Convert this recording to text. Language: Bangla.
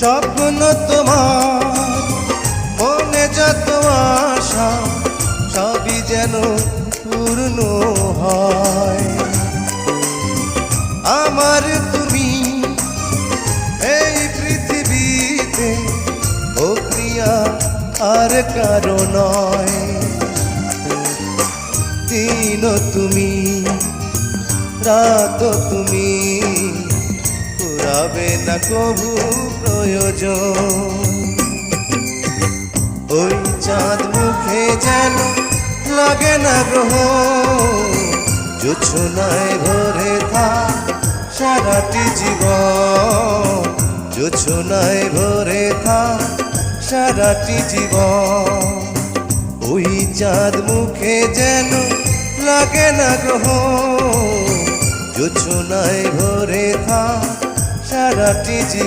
স্বপ্ন তোমার মনে যত আশা সবই যেন পূর্ণ হয়। আমার তুমি এই পৃথিবীতে ও প্রিয়া আর কারো নয়। দিন তুমি রাত তুমি ফুরাবে না কবু প্রয়োজন। ওই চাঁদ মুখে যেন লাগে না গ্রহ, জোছনায় ভরে থাক সারাটি জীবন, জোছনায় ভরে থাক সারাটি জীবন। ওই চাঁদ মুখে যেন লাগে না গ্রহ, জোছনায় ভরে থাক সারাটি জীবন।